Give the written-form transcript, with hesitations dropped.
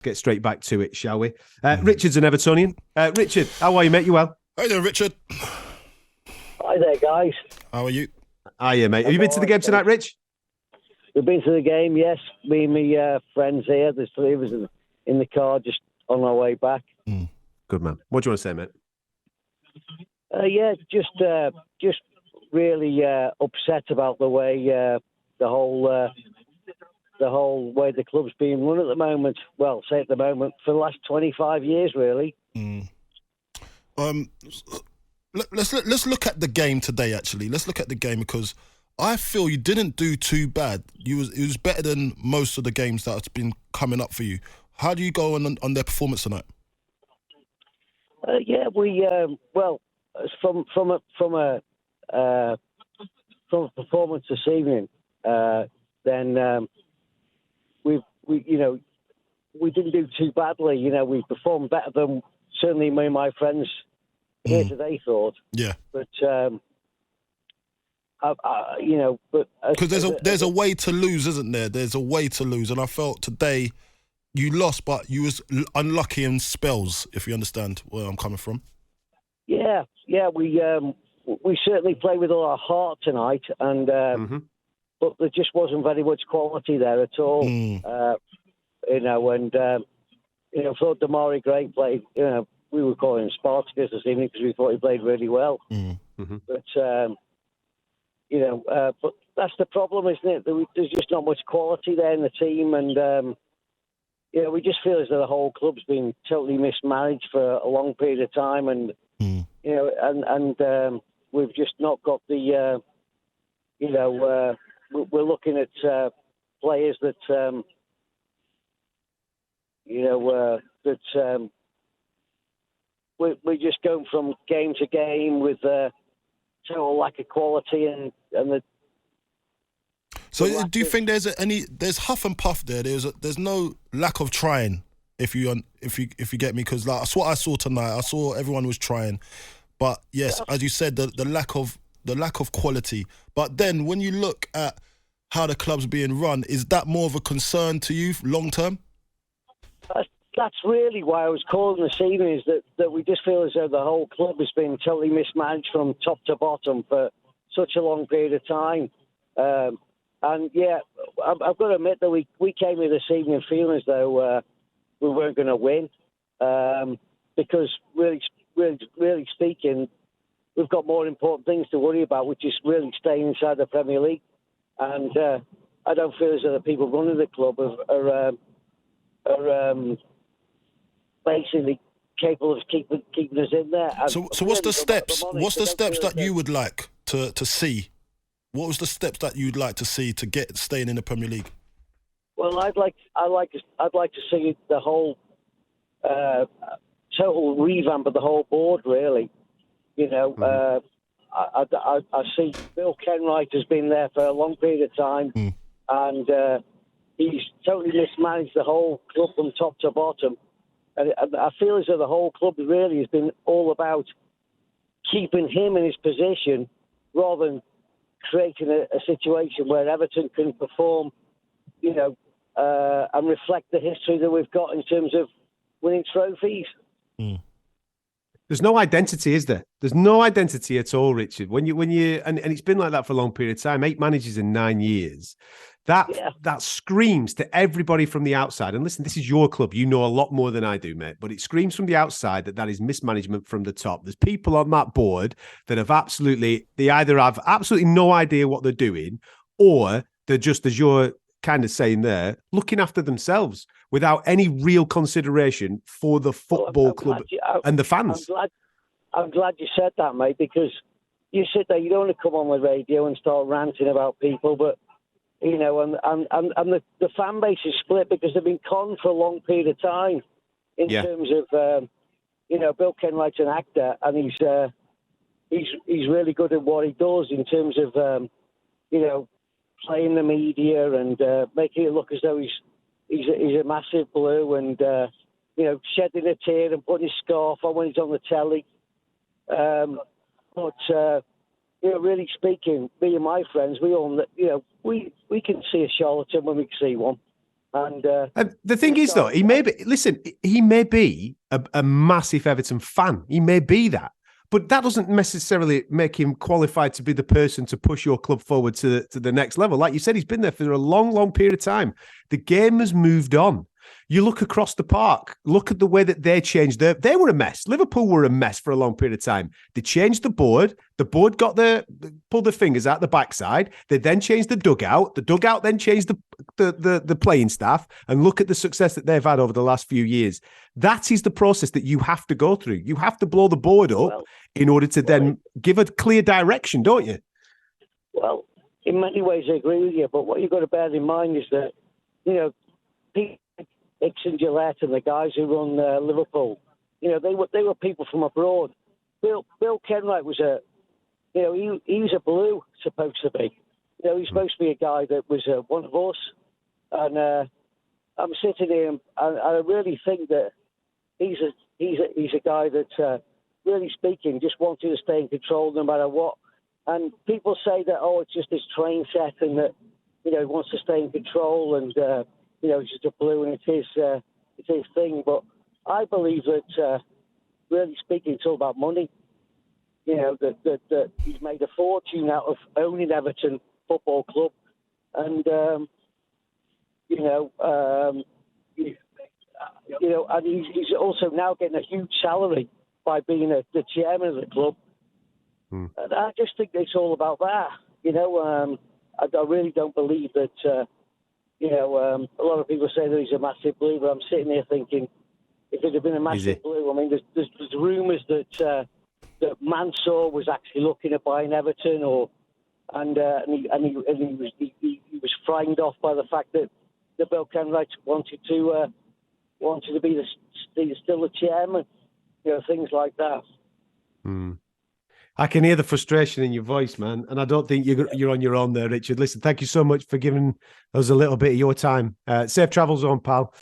get straight back to it, shall we? Richard's an Evertonian. Richard, how are you, mate? You well? How you doing, Richard? Hi there, guys. How are you? Hiya, mate. Have you been to the game tonight, Rich? We've been to the game, yes. Me and my friends here. There's three of us in the car just on our way back. Good man. What do you want to say, mate? Yeah, just really upset about the way the whole way the club's being run at the moment. Well, say at the moment for the last 25 years, really. Let's look at the game today. Actually, let's look at the game because I feel you didn't do too bad. It was better than most of the games that's been coming up for you. How do you go on their performance tonight? Yeah, we well from a performance this evening, then we didn't do too badly. You know, we performed better than certainly me and my friends here today thought. Yeah, but but because there's a way to lose, isn't there? There's a way to lose, and I felt today you lost, but you was unlucky in spells. If you understand where I'm coming from. Yeah, we certainly played with all our heart tonight, and but there just wasn't very much quality there at all. I thought Damari Gray played. We were calling him Spartacus this evening because we thought he played really well. But but that's the problem, isn't it? There's just not much quality there in the team, and we just feel as though the whole club's been totally mismanaged for a long period of time, and we've just not got the we're looking at players that we're just going from game to game with total lack of quality and the. So, do you think there's huff and puff there? There's no lack of trying. If you get me, because that's what I saw tonight. I saw everyone was trying, but yes, as you said, the lack of quality. But then when you look at how the club's being run, is that more of a concern to you long term? That's really why I was calling this evening, is that we just feel as though the whole club has been totally mismanaged from top to bottom for such a long period of time. And yeah, I've got to admit that we came here this evening feeling as though we weren't going to win, because really speaking, we've got more important things to worry about, which is really staying inside the Premier League. And I don't feel as though the people running the club are basically capable of keeping us in there. So what's the steps? What's the steps that you would like to see? What was the steps that you'd like to see to get staying in the Premier League? Well, I'd like to see the whole total revamp of the whole board. Really, I see Bill Kenwright has been there for a long period of time, and he's totally mismanaged the whole club from top to bottom. And I feel as though the whole club really has been all about keeping him in his position rather than creating a situation where Everton can perform, and reflect the history that we've got in terms of winning trophies. There's no identity, is there? There's no identity at all, Richard. When you and it's been like that for a long period of time, 8 managers in 9 years. That screams to everybody from the outside. And listen, this is your club. You know a lot more than I do, mate. But it screams from the outside that is mismanagement from the top. There's people on that board that they either have absolutely no idea what they're doing, or they're just, as you're kind of saying there, looking after themselves without any real consideration for the football club and the fans. I'm glad you said that, mate, because you sit there, you don't want to come on the radio and start ranting about people, but and the fan base is split because they've been conned for a long period of time in terms of, Bill Kenwright's an actor, and he's really good at what he does in terms of, playing the media and making it look as though he's a massive blue and, shedding a tear and putting his scarf on when he's on the telly. Really speaking, me and my friends, we all, we can see a charlatan when we see one. And the thing is, though, he may be a massive Everton fan. He may be that. But that doesn't necessarily make him qualified to be the person to push your club forward to the next level. Like you said, he's been there for a long, long period of time. The game has moved on. You look across the park, look at the way that they changed they were a mess. Liverpool were a mess for a long period of time. They changed the board. The board pulled their fingers out the backside. They then changed the dugout. The dugout then changed the playing staff. And look at the success that they've had over the last few years. That is the process that you have to go through. You have to blow the board up in order to then give a clear direction, don't you? Well, in many ways I agree with you, but what you've got to bear in mind is that, people Hicks and Gillette and the guys who run Liverpool, they were people from abroad. Bill Kenwright was he was a blue, supposed to be. He's supposed to be a guy that was one of us. And I'm sitting here and I really think that he's a guy that, really speaking, just wanted to stay in control no matter what. And people say that, it's just his train set and that, he wants to stay in control and, he's just a blue and it's his thing. But I believe that, really speaking, it's all about money. That he's made a fortune out of owning Everton Football Club. And, and he's also now getting a huge salary by being the chairman of the club. And I just think it's all about that. I really don't believe that, a lot of people say that he's a massive blue, but I'm sitting here thinking, if it had been a massive blue, I mean, there's rumours that Mansour was actually looking at buying Everton, and he was frightened off by the fact that the Bill Kenwright wanted to be still the chairman, things like that. I can hear the frustration in your voice, man, and I don't think you're on your own there, Richard. Listen, thank you so much for giving us a little bit of your time. Safe travels on, pal.